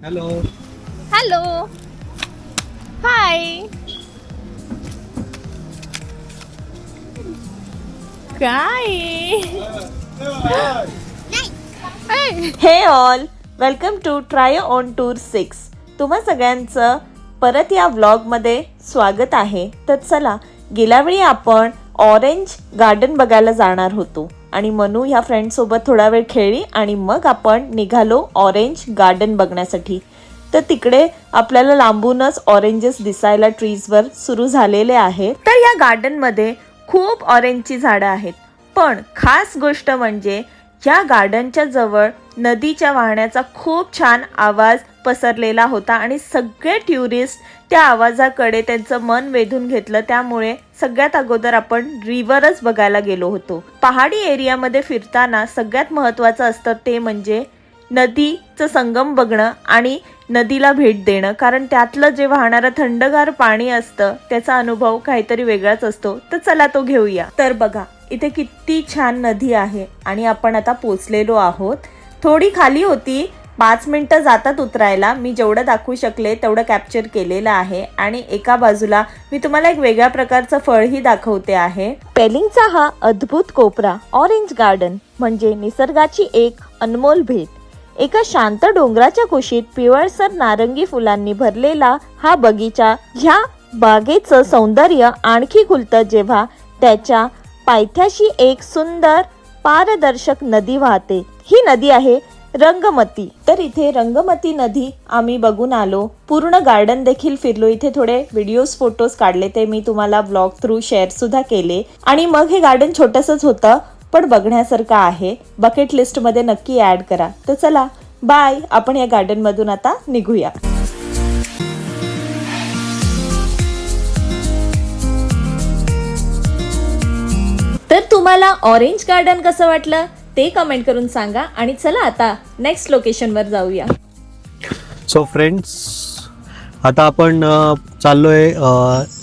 Hello hello hi काय हे all welcome to try on tour 6. तुम्हा सगळ्यांचं परत या व्लॉगमध्ये स्वागत आहे. तर चला, गेल्या वेळी आपण ऑरेंज गार्डन बघायला जाणार होतो आणि मनू ह्या फ्रेंडसोबत थोडा वेळ खेळली आणि मग आपण निघालो ऑरेंज गार्डन बघण्यासाठी. तर तिकडे आपल्याला लांबूनच ऑरेंजेस दिसायला ट्रीजवर सुरू झालेले आहेत. तर या गार्डनमध्ये खूप ऑरेंजची झाडं आहेत. पण खास गोष्ट म्हणजे या गार्डनच्या जवळ नदीच्या वाहण्याचा खूप छान आवाज पसरलेला होता आणि सगळे टुरिस्ट त्या आवाजाकडे त्यांचं मन वेधून घेतलं. त्यामुळे सगळ्यात अगोदर आपण रिव्हरच बघायला गेलो होतो. पहाडी एरियामध्ये फिरताना सगळ्यात महत्त्वाचं असतं ते म्हणजे नदीचं संगम बघणं आणि नदीला भेट देणं, कारण त्यातलं जे वाहणारं थंडगार पाणी असतं त्याचा अनुभव काहीतरी वेगळाच असतो. तर चला तो घेऊया. तर बघा, इथे किती छान नदी आहे आणि आपण आता पोचलेलो आहोत. थोडी खाली होती, 5 मिनिटं जातात उतरायला. मी जेवढं दाखवू शकले तेवढं कॅप्चर केलेलं आहे. आणि एका बाजूला मी तुम्हाला एक वेगळ्या प्रकारचं फळही दाखवते आहे. पेलिंगचा हा अद्भुत कोपरा ऑरेंज गार्डन म्हणजे निसर्गाची एक अनमोल भेट. एका शांत डोंगराच्या कुशीत पिवळसर नारंगी फुलांनी भरलेला हा बगीचा, ह्या बागेचं सौंदर्य आणखी खुलतं जेव्हा त्याच्या पायथ्याशी एक सुंदर पारदर्शक नदी वाहते. ही नदी आहे रंगमती. तर इथे रंगमती नदी आम्ही बघून आलो. पूर्ण गार्डन देखील फिरलो. इथे थोडे व्हिडिओज फोटोज काढले, ते मी तुम्हाला ब्लॉग थ्रू शेअर सुद्धा केले. आणि मग हे गार्डन छोटंसंच होतं पण बघण्यासारखं आहे. बकेट लिस्ट मध्ये नक्की ऍड करा. तर चला बाय, आपण या गार्डन मधून आता निघूया. तर तुम्हाला ऑरेंज गार्डन कसं वाटलं ते कमेंट करून सांगा. आणि चला आता नेक्स्ट लोकेशनवर जाऊया. सो फ्रेंड्स, आता आपण चाललोय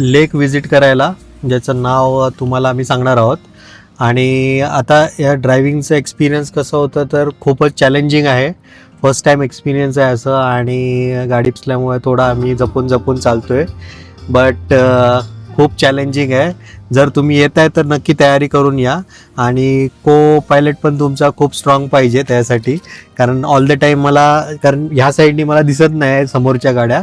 लेक विजिट करायला, ज्याचं नाव तुम्हाला आम्ही सांगणार आहोत. आणि आता या ड्रायव्हिंगचं एक्सपिरियन्स कसं होतं तर खूपच चॅलेंजिंग आहे. फर्स्ट टाईम एक्सपिरियन्स आहे असं, आणि गाडी असल्यामुळे थोडा आम्ही जपून चालतोय. बट खूप चॅलेंजिंग आहे. जर तुम्ही येत आहे तर नक्की तयारी करून या. आणि को पायलट पण तुमचा खूप स्ट्रॉंग पाहिजे त्यासाठी, कारण ऑल द टाईम कारण ह्या साईडनी मला दिसत नाही समोरच्या गाड्या,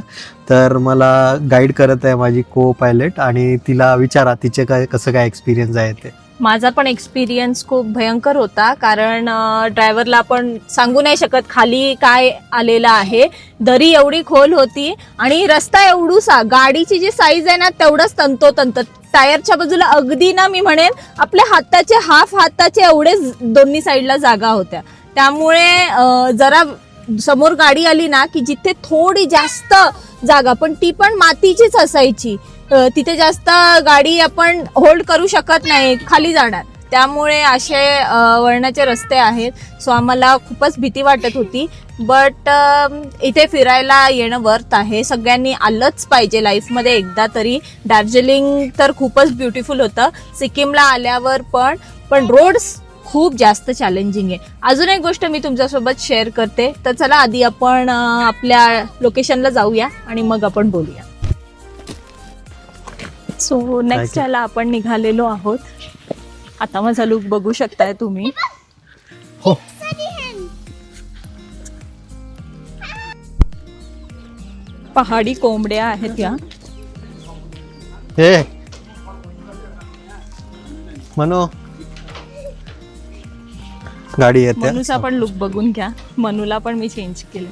तर मला गाईड करत आहे माझी को पायलट. आणि तिला विचारा तिचे कसं काय एक्सपिरियन्स आहे ते. माझा पण एक्सपिरियन्स खूप भयंकर होता, कारण ड्रायव्हरला आपण सांगू नाही शकत खाली काय आलेला आहे. दरी एवढी खोल होती आणि रस्ता एवढूसा, गाडीची जी साईज आहे ना तेवढंच तंतोतंत. टायरच्या बाजूला अगदी ना मी म्हणेन आपल्या हाताचे हाफ हाताचे एवढे दोन्ही साईडला जागा होत्या. त्यामुळे जरा समोर गाडी आली ना की जिथे थोडी जास्त जागा, पण ती पण मातीचीच असायची, तिथे जास्त गाडी आपण होल्ड करू शकत नाही, खाली जाणार. त्यामुळे असे वळणाचे रस्ते आहेत. सो आम्हाला खूपच भीती वाटत होती. बट इथे फिरायला येणं वर्थ आहे. सगळ्यांनी आलंच पाहिजे लाईफमध्ये एकदा तरी. दार्जिलिंग तर खूपच ब्युटिफुल होतं. सिक्कीमला आल्यावर पण रोड्स खूप जास्त चॅलेंजिंग आहे. अजून एक गोष्ट मी तुमच्यासोबत शेअर करते. तर चला आधी आपण आपल्या लोकेशनला जाऊया आणि मग आपण बोलूया. सो नेक्स्ट ह्याला आपण निघालेलो आहोत. आता माझा लुक बघू शकताय तुम्ही. हो, पहाडी कोंबड्या आहेत या. हे मनो, गाडी येते. मनूचा पण लुक बघून घ्या. मनूला पण मी चेंज केलं.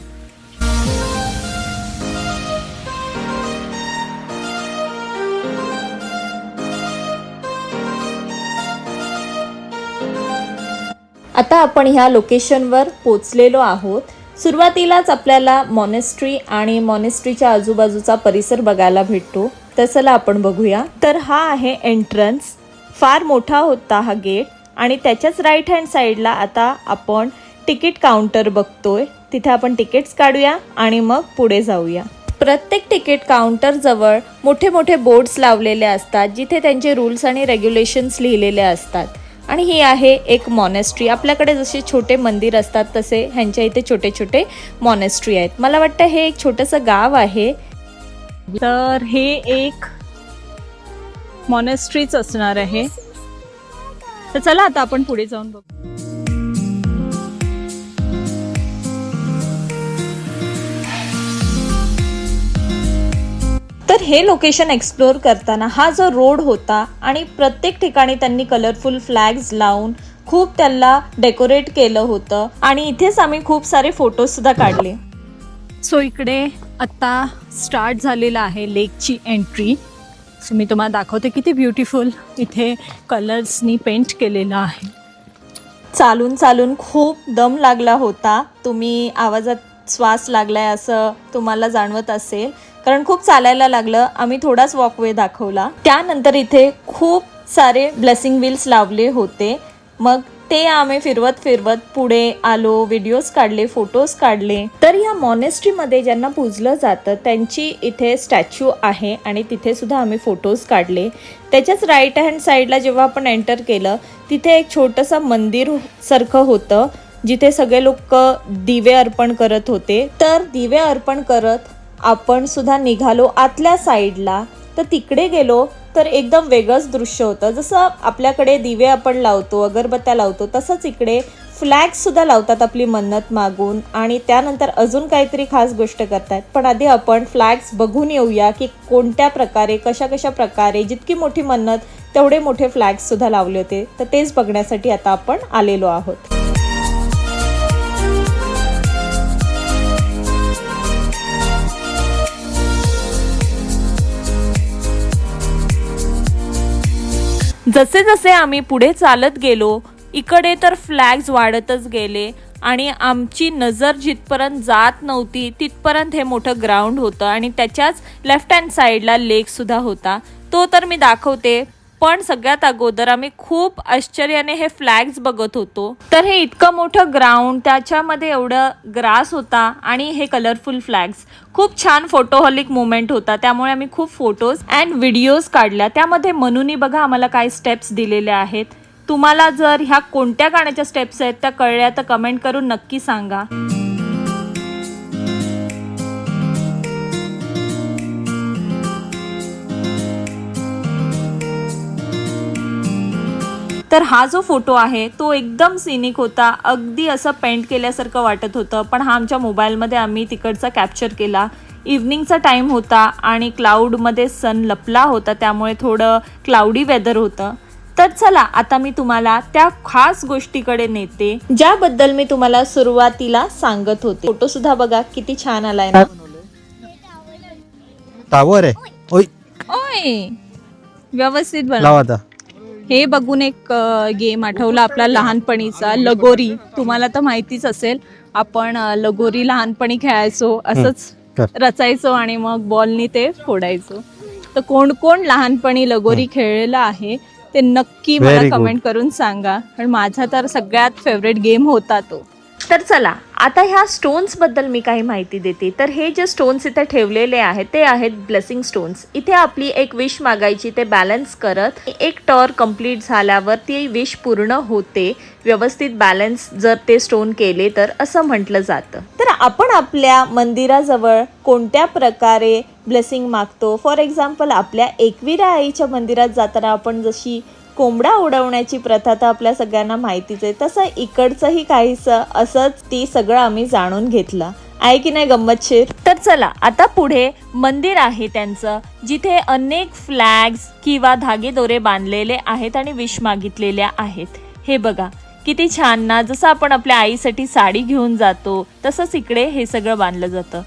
आता आपण ह्या लोकेशनवर पोचलेलो आहोत. सुरुवातीलाच आपल्याला मॉनेस्ट्री आणि मॉनेस्ट्रीच्या आजूबाजूचा परिसर बघायला भेटतो. तर चला आपण बघूया. तर हा आहे एंट्रन्स. फार मोठा होता हा गेट आणि त्याच्याच राईट हँड साईडला आता आपण तिकीट काउंटर बघतोय. तिथे आपण तिकीट्स काढूया आणि मग पुढे जाऊया. प्रत्येक तिकीट काउंटर जवळ मोठे मोठे बोर्ड्स लावलेले असतात जिथे त्यांचे रूल्स आणि रेग्युलेशन्स लिहिलेले असतात. आणि ही आहे एक मॉनेस्ट्री. आपल्याकडे जसे छोटे मंदिर असतात तसे ह्यांच्या इथे छोटे छोटे मॉनेस्ट्री आहेत. मला वाटतं हे एक छोटंसं गाव आहे. तर हे एक मॉनेस्ट्रीच असणार आहे. तर चला आता आपण पुढे जाऊन बघू. तर हे लोकेशन एक्सप्लोअर करताना हा जो रोड होता आणि प्रत्येक ठिकाणी त्यांनी कलरफुल फ्लॅग्स लावून खूप त्याला डेकोरेट केलं होतं आणि इथेच आम्ही खूप सारे फोटोज सुद्धा काढले. सो इकडे आता स्टार्ट झालेला आहे लेकची एंट्री. सो मी तुम्हाला दाखवते किती ब्युटिफुल इथे कलर्सनी पेंट केलेलं आहे. चालून चालून खूप दम लागला होता. तुम्ही आवाजात श्वास लागलाय असं तुम्हाला जाणवत असेल कारण खूप चालायला लागलं. आम्ही थोडाच वॉकवे दाखवला. त्यानंतर इथे खूप सारे ब्लेसिंग व्हील्स लावले होते. मग ते आम्ही फिरवत फिरवत पुढे आलो. व्हिडिओज काढले, फोटोज काढले. तर या मॉनेस्ट्रीमध्ये ज्यांना पूजलं जातं त्यांची इथे स्टॅच्यू आहे आणि तिथे सुद्धा आम्ही फोटोज काढले. त्याच्याच राईट हँड साईडला जेव्हा आपण एंटर केलं तिथे एक छोटंसं मंदिर सारखं होतं जिथे सगळे लोक दिवे अर्पण करत होते. तर दिवे अर्पण करत आपण सुद्धा निघालो आतल्या साईडला. तर तिकडे गेलो तर एकदम वेगळंच दृश्य होतं. जसं आपल्याकडे दिवे आपण लावतो, अगरबत्त्या लावतो, तसंच इकडे फ्लॅग्स सुद्धा लावतात आपली मन्नत मागून आणि त्यानंतर अजून काहीतरी खास गोष्ट करतात. पण आधी आपण फ्लॅग्स बघून येऊया की कोणत्या प्रकारे, कशा प्रकारे, जितकी मोठी मन्नत तेवढे मोठे फ्लॅग्स सुद्धा लावले होते. तर तेच बघण्यासाठी आता आपण आलेलो आहोत. जसे जसे आम्ही पुढे चालत गेलो इकडे तर फ्लॅग्स वाढतच गेले आणि आमची नजर जिथपर्यंत जात नव्हती तिथपर्यंत हे मोठं ग्राउंड होतं आणि त्याच्याच लेफ्ट हँड साईडला लेक सुद्धा होता. तो तर मी दाखवते. पण सगळ्यात अगोदर आम्ही खूप आश्चर्याने हे फ्लॅग्स बघत होतो. तर हे इतकं मोठं ग्राउंड, त्याच्यामध्ये एवढं ग्रास होता आणि हे कलरफुल फ्लॅग्स. खूप छान फोटोहॉलिक मोमेंट होता. त्यामुळे आम्ही खूप फोटोज अँड व्हिडिओज काढल्या. त्यामध्ये मनूनी बघा आम्हाला काय स्टेप्स दिलेल्या आहेत. तुम्हाला जर ह्या कोणत्या गाण्याच्या स्टेप्स आहेत त्या कळल्या तर कमेंट करून नक्की सांगा. तर हा जो फोटो आहे तो एकदम सिनिक होता. अगदी असं पेंट केल्यासारखं वाटत होतं. पण हा आमच्या मोबाईलमध्ये आम्ही तिकडचा कॅप्चर केला. इव्हनिंगचा टाईम होता आणि क्लाउडमध्ये सन लपला होता त्यामुळे थोडं क्लाउडी वेदर होतं. तर चला आता मी तुम्हाला त्या खास गोष्टीकडे नेते ज्याबद्दल मी तुम्हाला सुरुवातीला सांगत होते. फोटो सुद्धा बघा किती छान आलाय ना. टावर आहे. ओय ओय व्यवस्थित लाव बनव. आता. हे बघून एक गेम आठवला आपला लहानपणीचा, लगोरी. तुम्हाला तर माहितीच असेल आपण लगोरी लहानपणी खेळायचो. असंच रचायचो आणि मग बॉलनी ते फोडायचो. तर कोण कोण लहानपणी लगोरी खेळलेला आहे ते नक्की मला कमेंट करून सांगा. कारण माझा तर सगळ्यात फेवरेट गेम होता तो. तर चला आता ह्या स्टोन्स बद्दल मी काही माहिती देते. तर हे जे स्टोन्स इथे ठेवलेले आहेत ते आहेत ब्लेसिंग स्टोन्स. इथे आपली एक विश मागायची, ते बॅलन्स करत एक टॉर कंप्लीट झाल्यावर ती विश पूर्ण होते. व्यवस्थित बॅलन्स जर ते स्टोन केले तर असं म्हटलं जातं. तर आपण आपल्या मंदिराजवळ कोणत्या प्रकारे ब्लेसिंग मागतो. फॉर एक्झाम्पल आपल्या एकविरा आईच्या मंदिरात जाताना आपण जशी कोंबडा उडवण्याची प्रथा तर आपल्या सगळ्यांना माहितीच आहे, तसं इकडचंही काहीसं असंच ती सगळं आम्ही जाणून घेतलं आहे की नाही गंमतशीर. तर चला आता पुढे मंदिर आहे त्यांचं जिथे अनेक फ्लॅग्स किंवा धागेदोरे बांधलेले आहेत आणि विश मागितलेल्या आहेत. हे बघा किती छान ना. जसं आपण आपल्या आईसाठी साडी घेऊन जातो तसंच इकडे हे सगळं बांधलं जातं.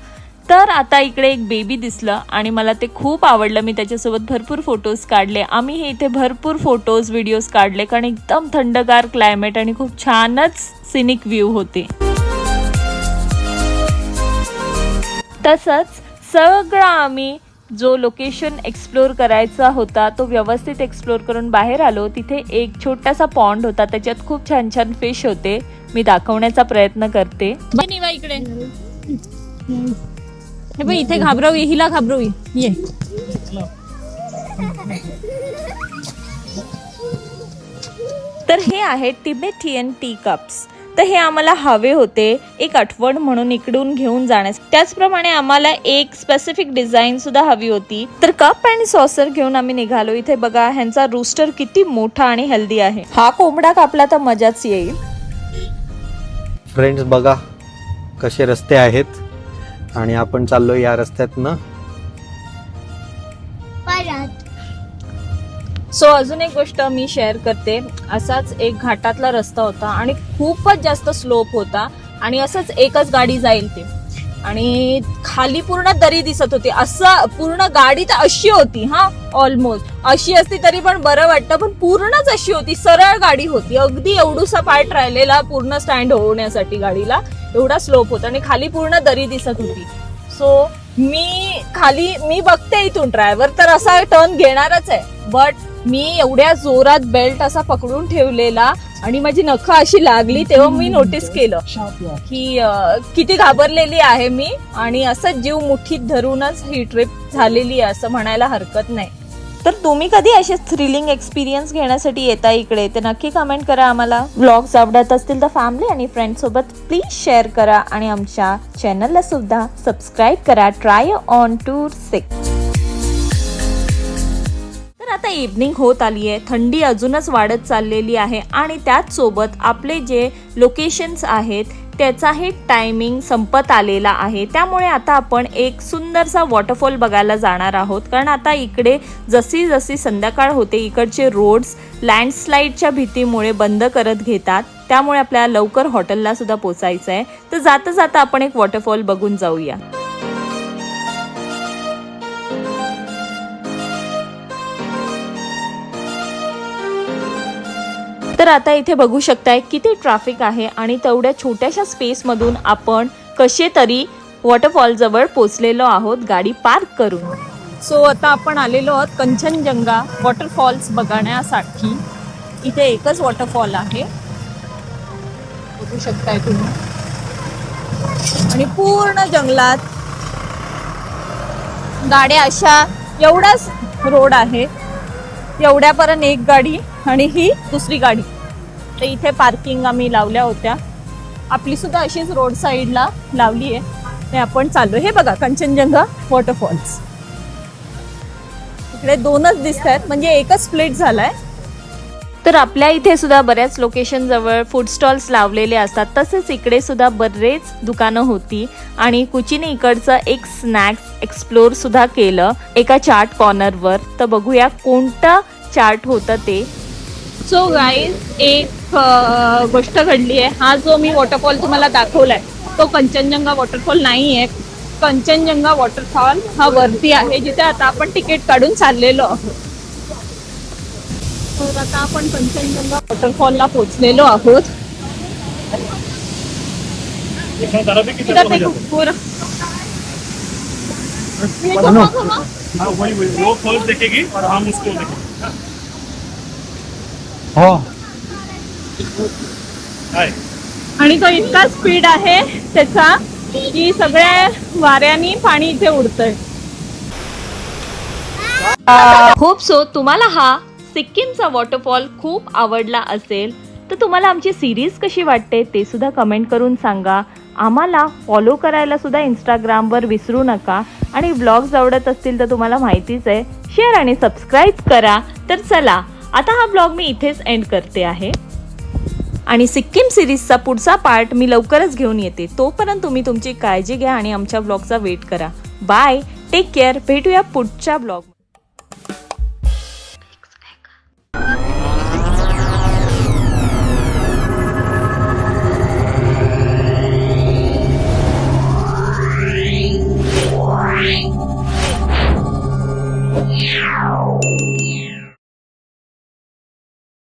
तर आता इकडे एक बेबी दिसलं आणि मला ते खूप आवडलं. मी त्याच्यासोबत भरपूर फोटोज काढले. आम्ही हे इथे भरपूर फोटोज व्हिडिओज काढले कारण एकदम थंडगार क्लायमेट आणि खूप छानच सिनिक व्ह्यू होते. तसंच सगळं आम्ही जो लोकेशन एक्सप्लोर करायचा होता तो व्यवस्थित एक्सप्लोर करून बाहेर आलो. तिथे एक छोटासा पॉन्ड होता, त्याच्यात खूप छान छान फिश होते. मी दाखवण्याचा प्रयत्न करते. इकडे हे बघ, इथे घाबरव, हिला घाबरव, ये. तर हे आहेत तिबेटियन टी कप्स. तर हे आम्हाला हवे होते एक आठवण म्हणून इकडून घेऊन जाण्यास. त्याचप्रमाणे आम्हाला एक स्पेसिफिक डिझाईन सुद्धा हवी होती. तर कप आणि सॉसर घेऊन आम्ही निघालो. इथे बघा ह्यांचा रूस्टर किती मोठा आणि हेल्दी आहे. हा कोंबडा कापला तर मजाच येईल. फ्रेंड्स बघा कसे रस्ते आहेत आणि आपण चाललो या रस्त्यातनं. सो अजून एक गोष्ट मी शेअर करते. असाच एक घाटातला रस्ता होता आणि खूपच जास्त स्लोप होता आणि असंच एकच गाडी जाईल ते, आणि खाली पूर्ण दरी दिसत होती. असं पूर्ण गाडी तर अशी होती, हा ऑलमोस्ट अशी असती तरी पण बरं वाटतं, पण पूर्णच अशी होती. सरळ गाडी होती, अगदी एवढूसा पार्ट राहिलेला पूर्ण स्टँड होण्यासाठी गाडीला. एवढा स्लोप होता आणि खाली पूर्ण दरी दिसत होती. सो मी बघते इथून ड्रायव्हर तर असा टर्न घेणारच आहे, बट मी एवढ्या जोरात बेल्ट असा पकडून ठेवलेला आणि माझी नखं अशी लागली तेव्हा मी नोटीस केलं की किती घाबरलेली आहे मी, आणि असं जीव मुठीत धरूनच ही ट्रिप झालेली आहे असं म्हणायला हरकत नाही. तर तुम्ही कधी असे थ्रिलिंग एक्सपिरियन्स घेण्यासाठी येता इकडे ते नक्की कमेंट करा आम्हाला. व्लॉग्स आवडत असतील तर फॅमिली आणि फ्रेंड सोबत प्लीज शेअर करा आणि आमच्या चॅनलला सुद्धा सबस्क्राईब करा. Try on tour 6. तर आता इव्हनिंग होत आली आहे, थंडी अजूनच वाढत चाललेली आहे आणि त्याच सोबत आपले जे लोकेशन्स आहेत त्याचाही टायमिंग संपत आलेला आहे. त्यामुळे आता आपण एक सुंदरसा वॉटरफॉल बघायला जाणार आहोत. कारण आता इकडे जशी जशी संध्याकाळ होते इकडचे रोड्स लँडस्लाईडच्या भीतीमुळे बंद करत घेतात. त्यामुळे आपल्याला लवकर हॉटेलला सुद्धा पोचायचं आहे. तर जाता जाता आपण एक वॉटरफॉल बघून जाऊया. तर आता इथे बघू शकताय किती ट्रॅफिक आहे आणि तेवढ्या छोट्याशा स्पेसमधून आपण कसे तरी वॉटरफॉल जवळ पोचलेलो आहोत गाडी पार्क करून. सो आता आपण आलेलो आहोत कंचनजंगा वॉटरफॉल्स बघण्यासाठी. इथे एकच वॉटरफॉल आहे, बघू शकताय तुम्ही, आणि पूर्ण जंगलात गाड्या अशा, एवढाच रोड आहे, एवढ्यापर्यंत एक गाडी आणि ही दुसरी गाडी. तर इथे पार्किंग आम्ही लावल्या होत्या, आपली सुद्धा अशीच रोड साईडला लावली आहे. ते आपण चाललो. हे बघा कंचनजंगा वॉटरफॉल्स, इकडे दोनच दिसत आहेत, म्हणजे एकच स्प्लिट झालाय. तर आपल्या इथे सुद्धा बऱ्याच लोकेशन जवळ फूड स्टॉल्स लावलेले असतात. तसेच इकडे सुद्धा बरेच दुकानं होती आणि कुचीने इकडचं एक स्नॅक्स एक्सप्लोर सुद्धा केलं एका चाट कॉर्नरवर. तर बघूया कोणतं चाट होतं ते. सो गाईज, एक गोष्ट घडली आहे. हा जो मी वॉटरफॉल तुम्हाला दाखवलाय तो कंचनजंगा वॉटरफॉल नाही आहे. कंचनजंगा वॉटरफॉल हा वरती आहे, जिथे आता आपण तिकीट काढून चाललेलो आहोत. तर आता आपण कंचनजंगा वॉटरफॉलला पोहोचलेलो आहोत. वो फर्स्ट देखेगी और हम उसको देखेंगे. हो, आणि तो इतका स्पीड आहे त्याचा की सगळ्या वाऱ्यानी पाणी इथे उडतंय. होप सो तुम्हाला हा सिक्कीमचा वॉटरफॉल खूप आवडला असेल. तर तुम्हाला आमची सिरीज कशी वाटते ते सुद्धा कमेंट करून सांगा. आम्हाला फॉलो करायला सुद्धा इंस्टाग्रामवर विसरू नका. आणि ब्लॉग्स आवडत असतील तर तुम्हाला माहितीच आहे, शेअर आणि सबस्क्राईब करा. तर चला आता हा ब्लॉग मी इथेच एंड करते आहे आणि सिक्कीम सिरीजचा पुढचा पार्ट मी लवकरच घेऊन येते. तोपर्यंत तुम्ही तुमची काळजी घ्या आणि आमच्या ब्लॉगचा वेट करा. Bye, take care. भेटूया पुढच्या ब्लॉग.